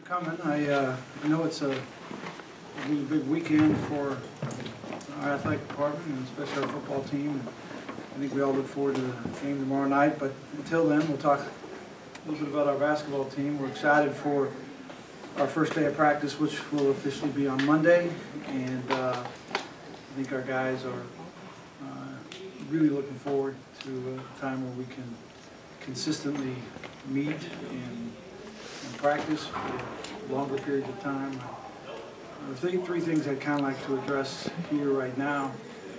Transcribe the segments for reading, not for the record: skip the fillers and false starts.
coming. I know it's a really big weekend for our athletic department and especially our football team. I think we all look forward to the game tomorrow night, but until then we'll talk a little bit about our basketball team. We're excited for our first day of practice, which will officially be on Monday, and I think our guys are really looking forward to a time where we can consistently meet and practice for longer periods of time. The three things I'd kind of like to address here right now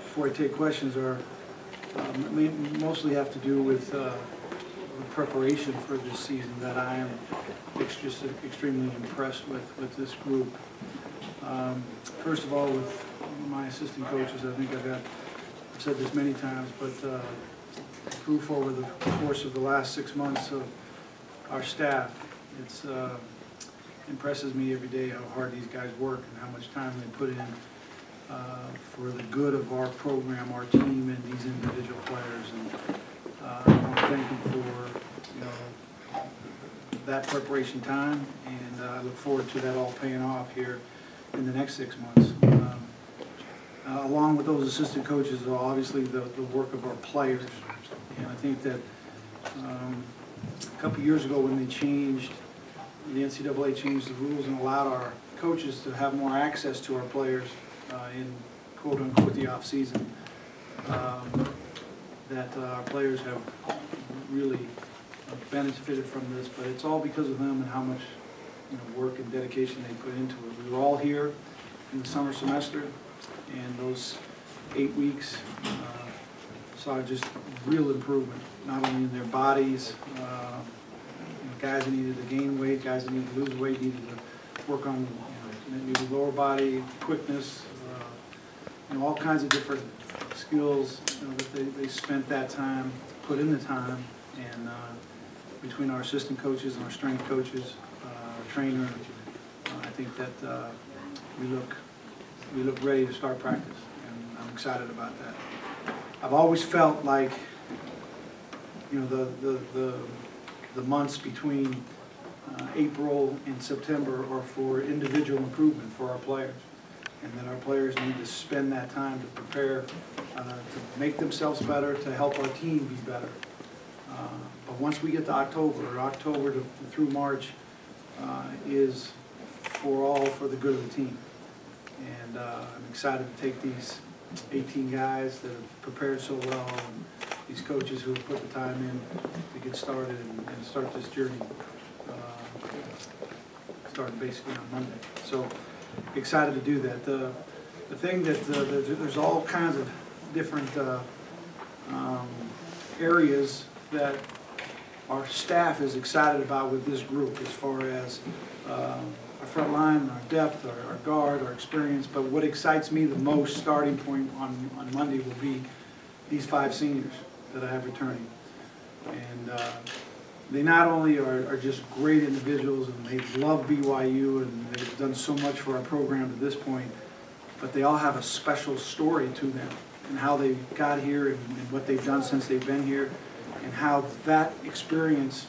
before I take questions are mostly have to do with the preparation for this season that I am just extremely impressed with this group. First of all, with my assistant coaches, I think I've said this many times, but proof over the course of the last 6 months of our staff, it's impresses me every day how hard these guys work and how much time they put in for the good of our program, our team, and these individual players. And I want to thank them for that preparation time, and I look forward to that all paying off here in the next 6 months. Along with those assistant coaches, obviously the work of our players, and I think that a couple years ago when they changed, the NCAA changed the rules and allowed our coaches to have more access to our players in quote-unquote the off-season, that our players have really benefited from this, but it's all because of them and how much work and dedication they put into it. We were all here in the summer semester, and those 8 weeks saw just real improvement, not only in their bodies, guys that needed to gain weight, guys that needed to lose weight, needed to work on needed lower body quickness, all kinds of different skills that they spent that time, put in the time, and between our assistant coaches and our strength coaches, our trainer, I think that we look ready to start practice, and I'm excited about that. I've always felt like the months between April and September are for individual improvement for our players, and that our players need to spend that time to prepare to make themselves better, to help our team be better. But once we get to October through March is for the good of the team. And I'm excited to take these 18 guys that have prepared so well, and these coaches who have put the time in to get started and start this journey, starting basically on Monday. So excited to do that. The thing that there's all kinds of different areas that our staff is excited about with this group, as far as our front line, our depth, our guard, our experience. But what excites me the most starting point on Monday will be these 5 seniors that I have returning. And they not only are just great individuals and they love BYU and they've done so much for our program to this point, but they all have a special story to them and how they got here and what they've done since they've been here, and how that experience,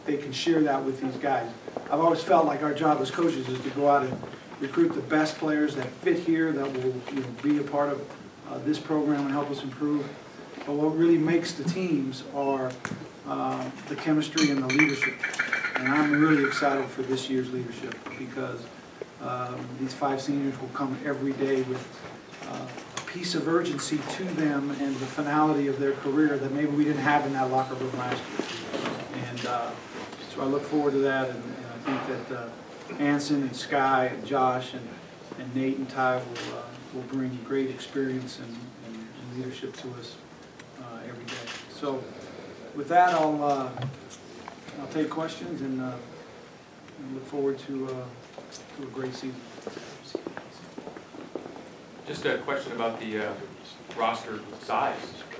they can share that with these guys. I've always felt like our job as coaches is to go out and recruit the best players that fit here, that will be a part of this program and help us improve. But what really makes the teams are the chemistry and the leadership. And I'm really excited for this year's leadership, because these 5 seniors will come every day with a piece of urgency to them and the finality of their career that maybe we didn't have in that locker room last year. And so I look forward to that, and I think that Anson and Sky and Josh and Nate and Ty will bring great experience and leadership to us every day. So with that, I'll take questions and look forward to a great season. Just a question about the roster size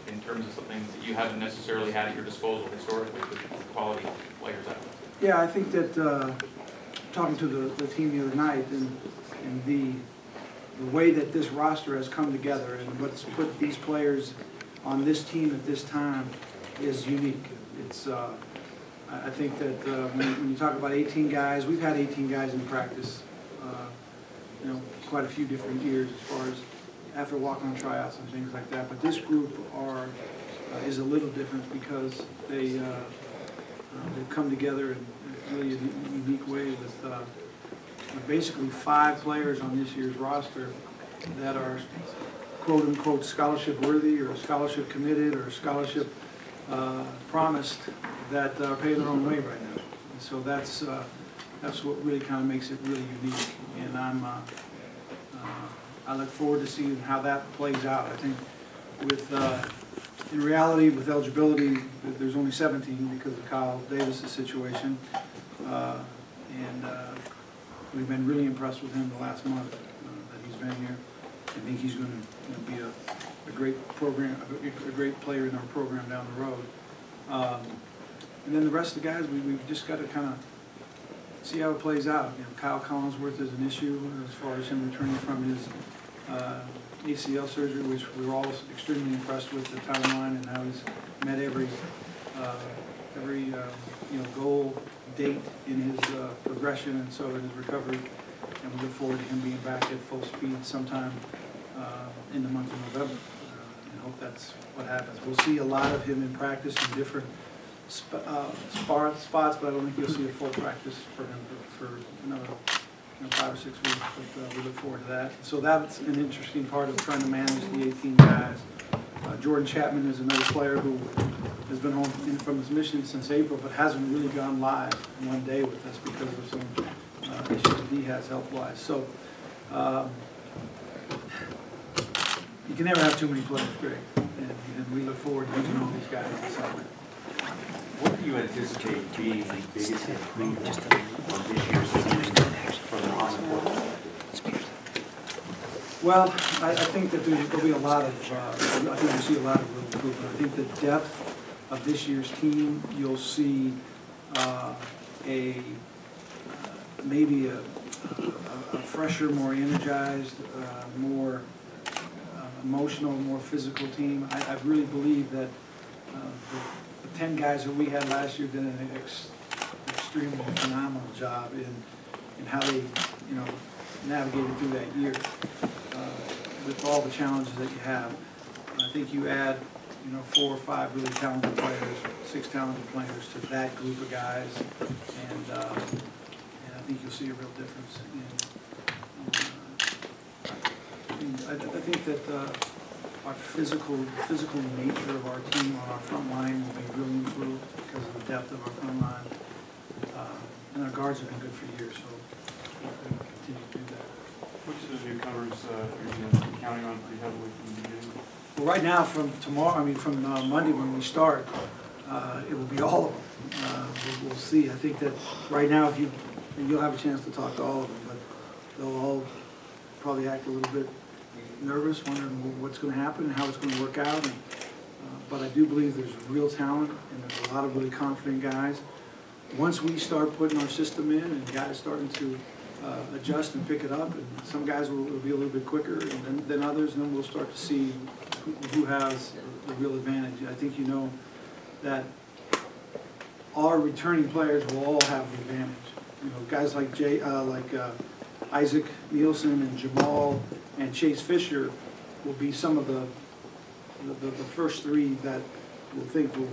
in terms of something that you haven't necessarily had at your disposal historically with quality players out there. Yeah, I think that talking to the team the other night, and the way that this roster has come together and what's put these players on this team at this time is unique. It's I think that when you talk about 18 guys, we've had 18 guys in practice, you know, quite a few different years as far as after walk-on tryouts and things like that. But this group is a little different because they've come together in really a unique way with basically 5 players on this year's roster that are quote-unquote scholarship worthy or scholarship committed or scholarship promised that are paying their own way right now. And so that's what really kind of makes it really unique. And I look forward to seeing how that plays out. I think in reality, with eligibility, there's only 17 because of Kyle Davis' situation. And we've been really impressed with him the last month that he's been here. I think he's going to be a great program, a great player in our program down the road. And then the rest of the guys, we've just got to kind of see how it plays out. You know, Kyle Collinsworth is an issue as far as him returning from his ACL surgery, which we were all extremely impressed with the timeline and how he's met every goal, date in his progression and so in his recovery. And we look forward to him being back at full speed sometime in the month of November. And hope that's what happens. We'll see a lot of him in practice in different spots, but I don't think you'll see a full practice for him for another 5 or 6 weeks. But we look forward to that. So that's an interesting part of trying to manage the 18 guys. Jordan Chapman is another player who has been home from his mission since April, but hasn't really gone live one day with us because of some issues he has health-wise. So you can never have too many players, Greg, and we look forward to using all these guys in summer. What do you anticipate being the biggest improvement on this year's season from the on-court? Well, I think that there'll be a lot of, I think you'll see a lot of real improvement. I think the depth of this year's team, you'll see maybe a fresher, more energized, more emotional, more physical team. I really believe that the 10 guys that we had last year did an extremely phenomenal job in how they, navigated through that year with all the challenges that you have. I think you add, 4 or 5 really talented players, 6 talented players to that group of guys, and I think you'll see a real difference. I think that our physical nature of our team on our front line will be really improved because of the depth of our front line. And our guards have been good for years, so we'll continue to do that. Which of the newcomers are you counting on pretty heavily from the beginning? Well, right now, from tomorrow, from Monday when we start, it will be all of them. We'll see. I think that right now, you'll have a chance to talk to all of them, but they'll all probably act a little bit nervous, wondering what's going to happen and how it's going to work out. But I do believe there's real talent and there's a lot of really confident guys. Once we start putting our system in and guys starting to adjust and pick it up, and some guys will be a little bit quicker than others, and then we'll start to see who has the real advantage. I think that our returning players will all have the advantage. Guys like Isaac Nielsen and Jamal and Chase Fisher will be some of the first 3 that we'll think will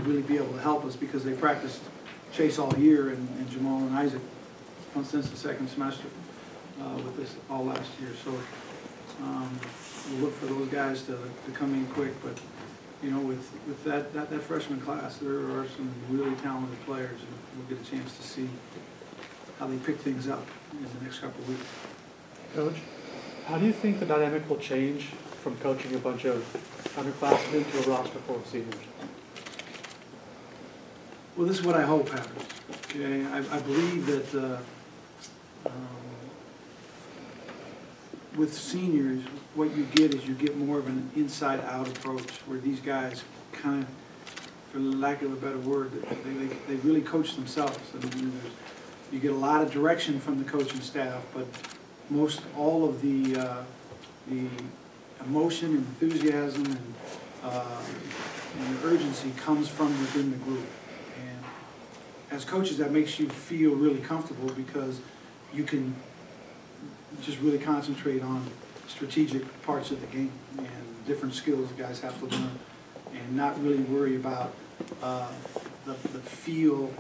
really be able to help us because they practiced Chase all year and Jamal and Isaac since the second semester with us all last year. So we'll look for those guys to come in quick. But with that freshman class, there are some really talented players, and we'll get a chance to see how they pick things up in the next couple of weeks. Coach, how do you think the dynamic will change from coaching a bunch of underclassmen to a roster full of seniors? Well, this is what I hope happens. Okay? I believe that with seniors, what you get is you get more of an inside-out approach where these guys kind of, for lack of a better word, they really coach themselves. You get a lot of direction from the coaching staff, but all of the emotion and enthusiasm and the urgency comes from within the group. as coaches, that makes you feel really comfortable because you can just really concentrate on strategic parts of the game and different skills guys have to learn, and not really worry about the feel,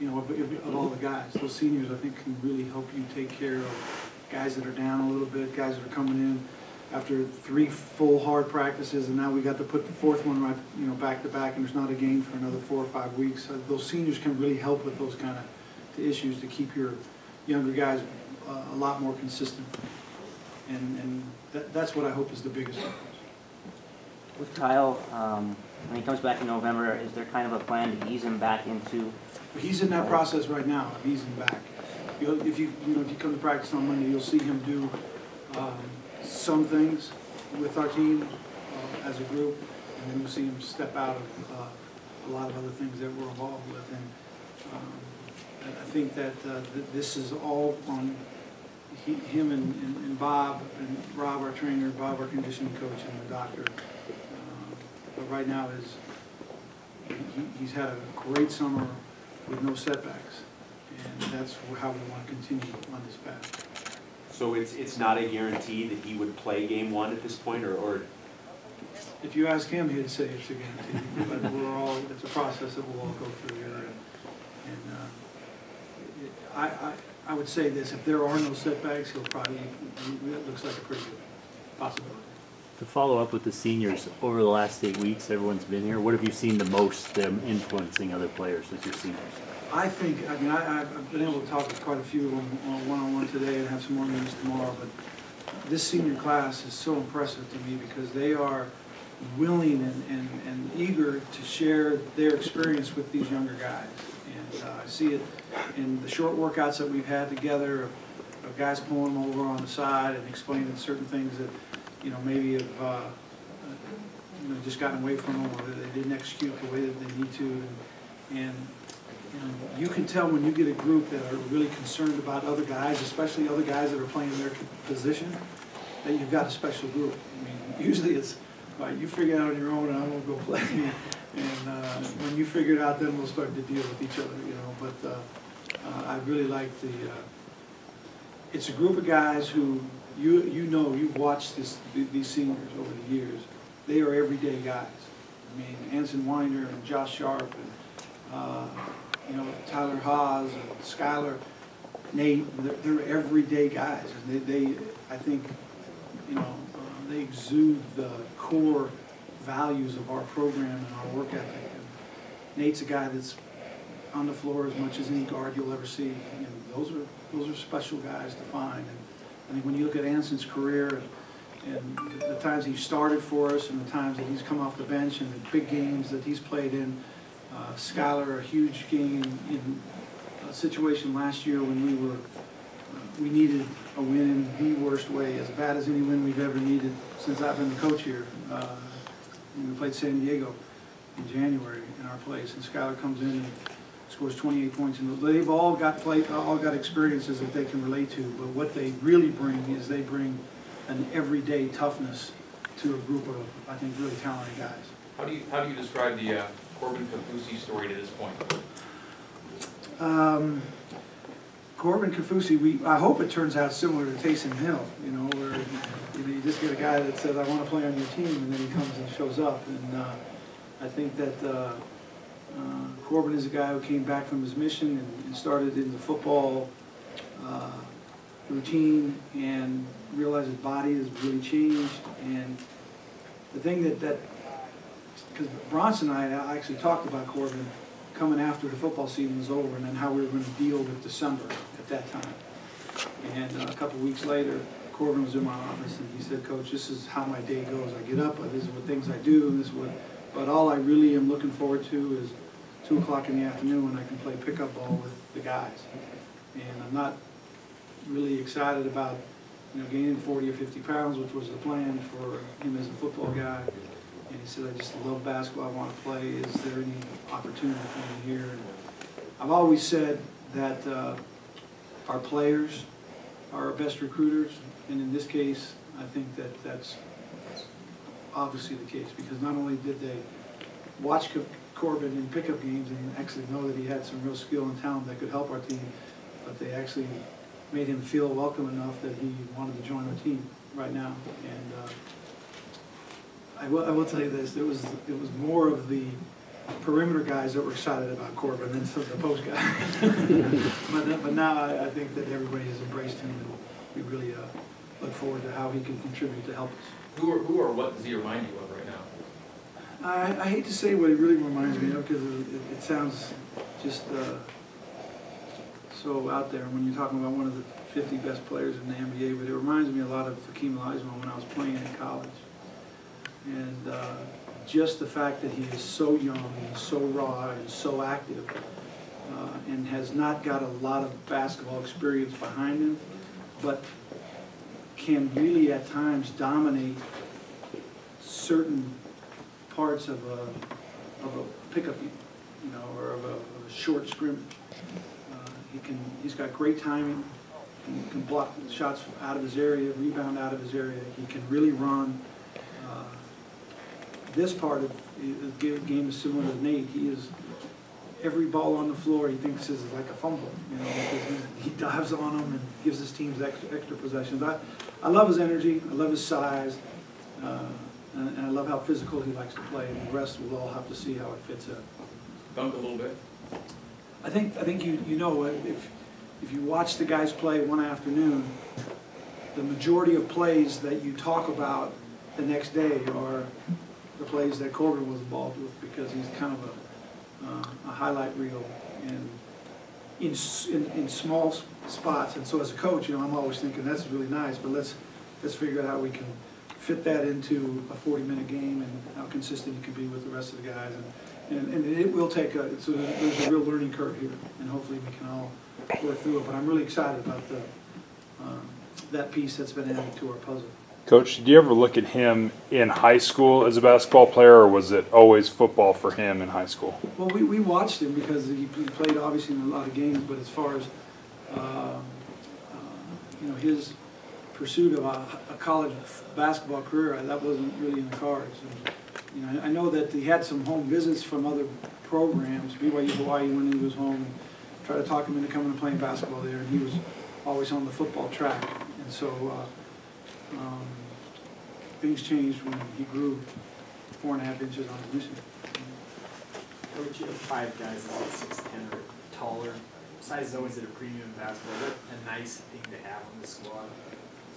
you know, of all the guys. Those seniors, I think, can really help you take care of guys that are down a little bit, guys that are coming in after 3 full hard practices, and now we got to put the 4th one right, you know, back to back, and there's not a game for another 4 or 5 weeks. So those seniors can really help with those kind of issues to keep your younger guys a lot more consistent, and that's what I hope is the biggest difference. With Kyle, when he comes back in November, is there kind of a plan to ease him back into? He's in that process right now of easing back. If you come to practice on Monday, you'll see him do some things with our team as a group, and then you'll see him step out of a lot of other things that we're involved with. And I think that this is all on him and Bob and Rob, our trainer, Bob, our conditioning coach, and the doctor. But right now he's had a great summer with no setbacks, and that's how we want to continue on this path. So it's not a guarantee that he would play game 1 at this point, or? If you ask him, he'd say it's a guarantee. But it's a process that we'll all go through here. I would say this: if there are no setbacks, he'll probably. It looks like a pretty good possibility. To follow up with the seniors, over the last 8 weeks, everyone's been here. What have you seen the most them influencing other players with your seniors? I think, I mean, I've been able to talk with quite a few of them one-on-one today and have some more meetings tomorrow, but this senior class is so impressive to me because they are willing and eager to share their experience with these younger guys. And I see it in the short workouts that we've had together of guys pulling them over on the side and explaining certain things that, you know, maybe have just gotten away from them, or they didn't execute the way that they need to. And you can tell when you get a group that are really concerned about other guys, especially other guys that are playing their position, that you've got a special group. I mean, usually it's, all right, you figure it out on your own and I'm going to go play. And when you figure it out, then we'll start to deal with each other, you know. But I really like it's a group of guys who, you've watched these seniors over the years. They are everyday guys. I mean, Anson Winder and Josh Sharp and Tyler Haas and Skylar, Nate, they're everyday guys. And they I think, they exude the core values of our program and our work ethic. And Nate's a guy that's on the floor as much as any guard you'll ever see. And those are special guys to find. And I think when you look at Anson's career and the times he started for us and the times that he's come off the bench and the big games that he's played in, Skylar, a huge game in a situation last year when we needed a win in the worst way, as bad as any win we've ever needed since I've been the coach here. We played San Diego in January in our place, and Skylar comes in and scores 28 points. And they've all got experiences that they can relate to, but what they really bring is they bring an everyday toughness to a group of, I think, really talented guys. How do you describe the Corbin Kafusi story to this point? Corbin Kafusi, I hope it turns out similar to Taysom Hill, where you just get a guy that says, I want to play on your team, and then he comes and shows up. And I think that Corbin is a guy who came back from his mission and started in the football routine and realized his body has really changed. And the thing that because Bronson and I actually talked about Corbin coming after the football season was over, and then how we were going to deal with December at that time. And a couple of weeks later, Corbin was in my office, and he said, Coach, this is how my day goes. I get up, this is what things I do, but all I really am looking forward to is 2 o'clock in the afternoon when I can play pickup ball with the guys. And I'm not really excited about gaining 40 or 50 pounds, which was the plan for him as a football guy. And he said, I just love basketball, I want to play. Is there any opportunity for me here? And I've always said that our players are our best recruiters, and in this case, I think that's obviously the case, because not only did they watch Corbin in pickup games and actually know that he had some real skill and talent that could help our team, but they actually made him feel welcome enough that he wanted to join our team right now. And I will tell you this, it was more of the perimeter guys that were excited about Corbin than some of the post guys. but now I think that everybody has embraced him, and we really look forward to how he can contribute to help us. Who or what does he remind you of right now? I hate to say what he really reminds me of, because it sounds just so out there when you're talking about one of the 50 best players in the NBA, but it reminds me a lot of Hakeem Olajuwon when I was playing in college. And just the fact that he is so young and so raw and so active and has not got a lot of basketball experience behind him, but can really at times dominate certain parts of a pickup game, you know, or of a short scrimmage. He's got great timing. He can block shots out of his area, rebound out of his area. He can really run. This part of the game is similar to Nate. He is, every ball on the floor he thinks is like a fumble, you know, because he dives on them and gives his teams extra possessions. I love his energy. I love his size. And I love how physical he likes to play, and the rest we'll all have to see how it fits in. Dunk a little bit. I think you know, if you watch the guys play one afternoon, the majority of plays that you talk about the next day are the plays that Corbin was involved with, because he's kind of a highlight reel and in small spots. And so as a coach, you know, I'm always thinking that's really nice, but let's figure out how we can fit that into a 40-minute game and how consistent you can be with the rest of the guys. And it will take so there's a real learning curve here, and hopefully we can all work through it. But I'm really excited about that piece that's been added to our puzzle. Coach, did you ever look at him in high school as a basketball player, or was it always football for him in high school? Well, we watched him because he played obviously in a lot of games, but as far as you know, his pursuit of a college basketball career, that wasn't really in the cards. And, you know, I know that he had some home visits from other programs. BYU Hawaii went into his home and tried to talk him into coming and playing basketball there, and he was always on the football track. And so things changed when he grew 4.5 inches on his mission. Coach, you have 5 guys that's 6'10" or taller. Size is always at a premium in basketball. Is that a nice thing to have on the squad?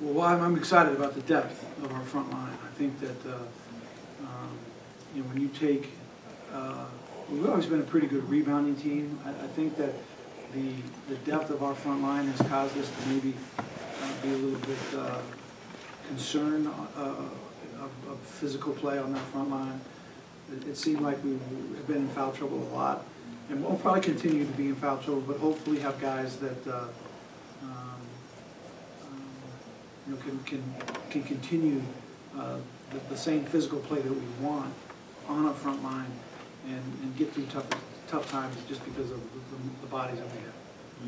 Well, I'm excited about the depth of our front line. I think that you know, when you take, we've always been a pretty good rebounding team. I think that the depth of our front line has caused us to maybe be a little bit concerned of physical play on that front line. It seemed like we have been in foul trouble a lot, and we'll probably continue to be in foul trouble, but hopefully have guys that you know, can continue the same physical play that we want on our front line and get through tough times just because of the bodies that we have.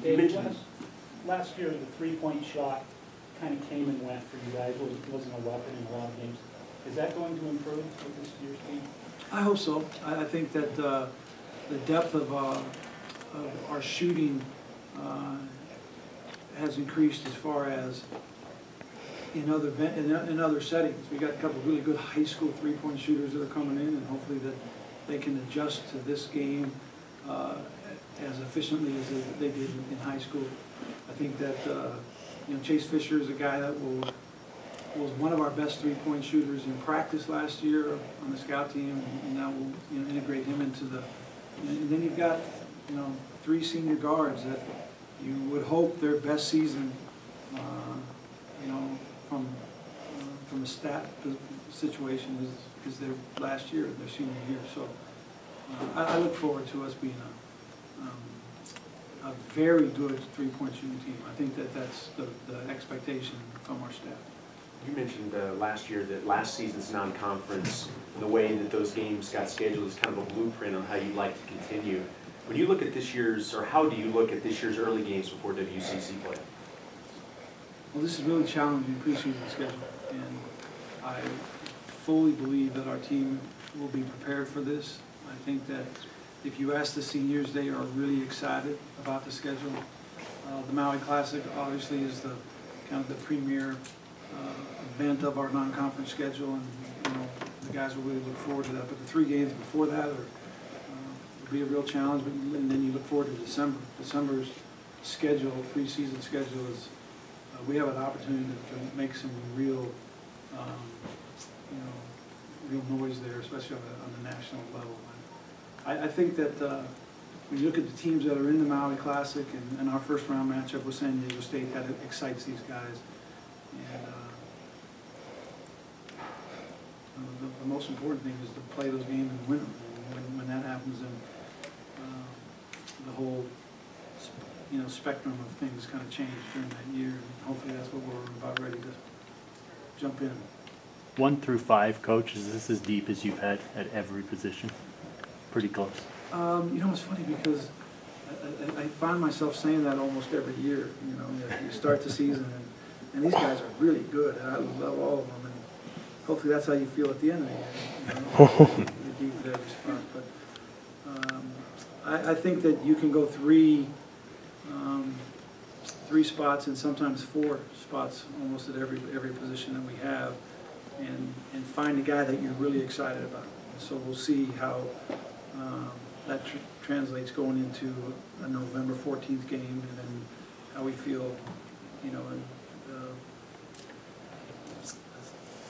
David, last year the three-point shot kind of came and went for you guys. It wasn't a weapon in a lot of games. Is that going to improve with this year's team? I hope so. I think that the depth of our shooting has increased as far as in other settings. We got a couple of really good high school three-point shooters that are coming in, and hopefully that they can adjust to this game as efficiently as they did in high school. I think that you know, Chase Fisher is a guy that was one of our best three-point shooters in practice last year on the scout team, and now we'll, you know, integrate him into the. And then you've got, you know, 3 senior guards that you would hope their best season, you know, from a stat situation is their last year, their senior year. So I look forward to us being a very good three-point shooting team. I think that that's the expectation from our staff. You mentioned last year that last season's non-conference, the way that those games got scheduled is kind of a blueprint on how you'd like to continue. When you look at this year's, or how do you look at this year's early games before WCC play? Well, this is really challenging preseason schedule, and I fully believe that our team will be prepared for this. I think that if you ask the seniors, they are really excited about the schedule. The Maui Classic obviously is the kind of the premier event of our non-conference schedule, and you know the guys will really look forward to that. But the 3 games before that will be a real challenge. But and then you look forward to December. December's schedule, preseason schedule, is we have an opportunity to make some real, real noise there, especially on the national level. I think that when you look at the teams that are in the Maui Classic and our first round matchup with San Diego State, that excites these guys. And the most important thing is to play those games and win them. And when that happens, then the whole spectrum of things kind of change during that year. And hopefully that's what we're about ready to jump in. 1 through 5, Coach, is this as deep as you've had at every position? Pretty close. It's funny because I find myself saying that almost every year. You start the season and these guys are really good, and I love all of them. And hopefully that's how you feel at the end of the year. Deep at every spot. But I think that you can go three spots and sometimes 4 spots almost at every position that we have, and find a guy that you're really excited about. So we'll see how that translates going into a November 14th game, and then how we feel, in the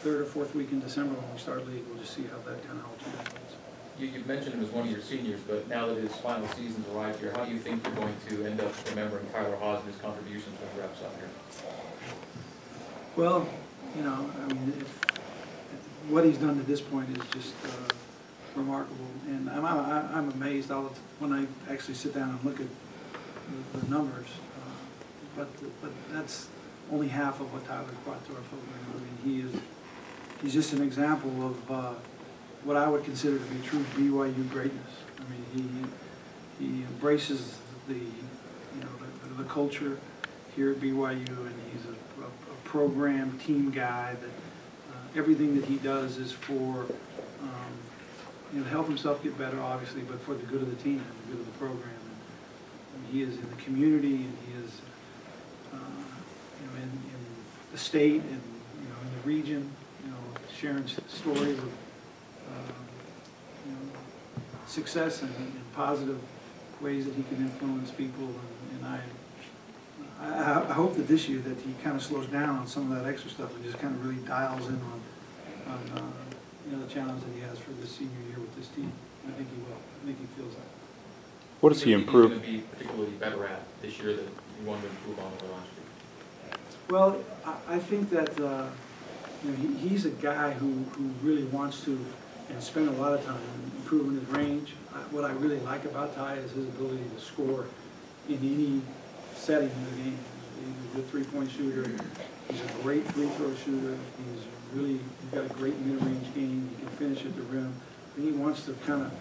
3rd or 4th week in December when we start league. We'll just see how that kind of all translates. You've mentioned him as one of your seniors, but now that his final season's arrived here, how do you think you're going to end up remembering Tyler Haws and his contributions when he wraps up here? Well, what he's done to this point is just remarkable, and I'm amazed when I actually sit down and look at the numbers. But that's only half of what Tyler's brought to our program. He's just an example of what I would consider to be true BYU greatness. He embraces the culture here at BYU, and he's a program team guy that everything that he does is for to help himself get better, obviously, but for the good of the team and the good of the program. And he is in the community, and he is in the state and in the region, sharing stories of success and positive ways that he can influence people. And I hope that this year that he kind of slows down on some of that extra stuff and just kind of really dials in on the challenge that he has for this senior year with this team. I think he will. I think he feels that. What does he improve? What do you think he's going to be particularly better at this year that you wanted to improve on over last year? Well, I think that he's a guy who really wants to and spend a lot of time improving his range. What I really like about Ty is his ability to score in any setting in the game. He's a good three-point shooter. He's a great free throw shooter. He's got a great mid-range game. He can finish at the rim. And he wants to kind of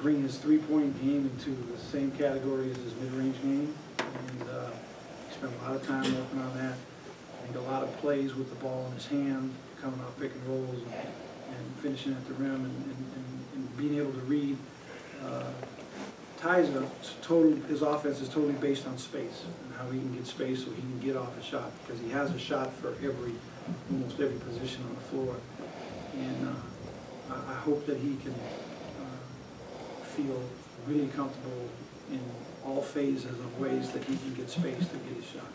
bring his three-point game into the same category as his mid-range game. And he spent a lot of time working on that. I think a lot of plays with the ball in his hand, coming off pick and rolls and finishing at the rim and being able to read. Ty's his offense is totally based on space and how he can get space so he can get off a shot, because he has a shot for almost every position on the floor. And I hope that he can feel really comfortable in all phases of ways that he can get space to get his shot.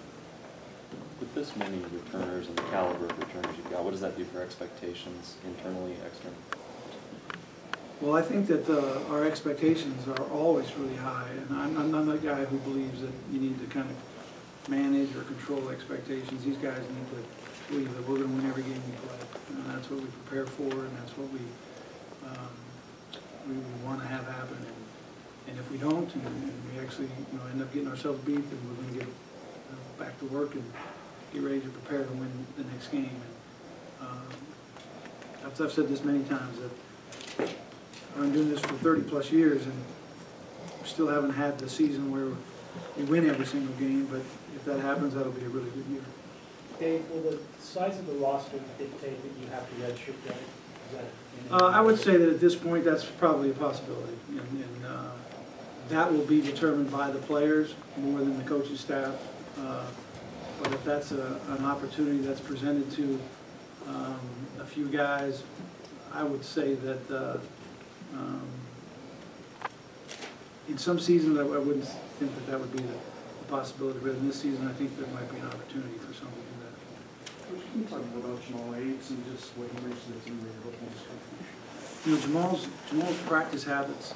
With this many returners and the caliber of returners you've got, what does that do for expectations internally, externally? Well, I think that our expectations are always really high, and I'm not the guy who believes that you need to kind of manage or control expectations. These guys need to believe that we're going to win every game we play, and that's what we prepare for, and that's what we want to have happen. And if we don't, and we actually end up getting ourselves beat, then we're going to get back to work and get ready to prepare to win the next game. And I've said this many times that I've been doing this for 30-plus years, and we still haven't had the season where we win every single game, but if that happens, that'll be a really good year. Dave, will the size of the roster dictate that you have to redshirt guys? Is that? I would say that at this point, that's probably a possibility, and that will be determined by the players more than the coaching staff. But if that's an opportunity that's presented to a few guys, I would say that in some seasons I wouldn't think that would be the possibility, but in this season I think there might be an opportunity for someone to do that. Coach, can you talk more about Jamal Aids and just what he brings to the team where you're hoping to strengthen? You know, Jamal's practice habits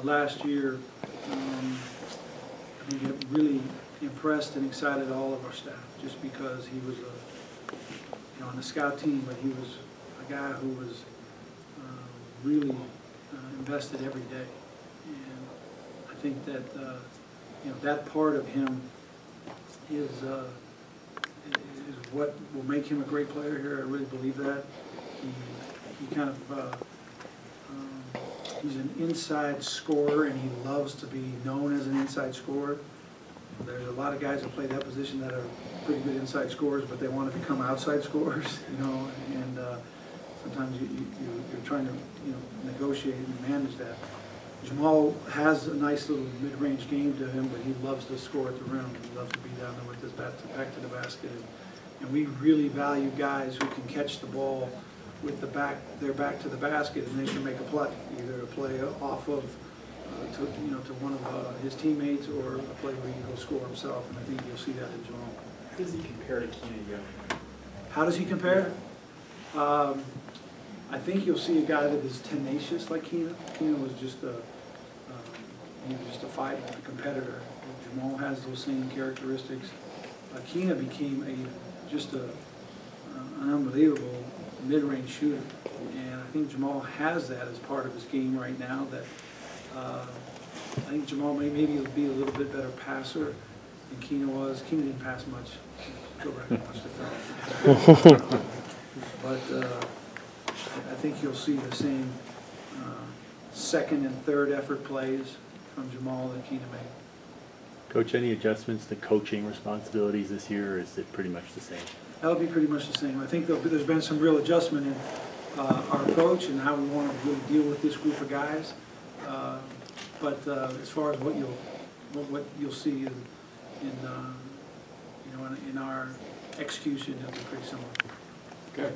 last year, I think it really impressed and excited all of our staff, just because he was on the scout team, but he was a guy who was really invested every day. And I think that that part of him is what will make him a great player here. I really believe that. He kind of he's an inside scorer, and he loves to be known as an inside scorer. There's a lot of guys that play that position that are pretty good inside scorers, but they want to become outside scorers, and sometimes you're trying to negotiate and manage that. Jamal has a nice little mid-range game to him, but he loves to score at the rim. He loves to be down there with his back to the basket, and we really value guys who can catch the ball with their back to the basket, and they can make a play, either a play off of to one of his teammates, or a play where he can go score himself. And I think you'll see that in Jamal. How does he compare to Keenan Young? How does he compare? I think you'll see a guy that is tenacious like Keenan. Keenan was just a fighter, a competitor. Jamal has those same characteristics. Keenan became an unbelievable mid-range shooter, and I think Jamal has that as part of his game right now. That I think Jamal maybe will be a little bit better passer than Keenan was. Keenan didn't pass much. Go back and watch the film. But I think you'll see the same second and third effort plays from Jamal that Keenan made. Coach, any adjustments to coaching responsibilities this year, or is it pretty much the same? That'll be pretty much the same. I think there's been some real adjustment in our approach and how we want to really deal with this group of guys. But as far as what you'll see in our execution, it'll be pretty similar. Okay.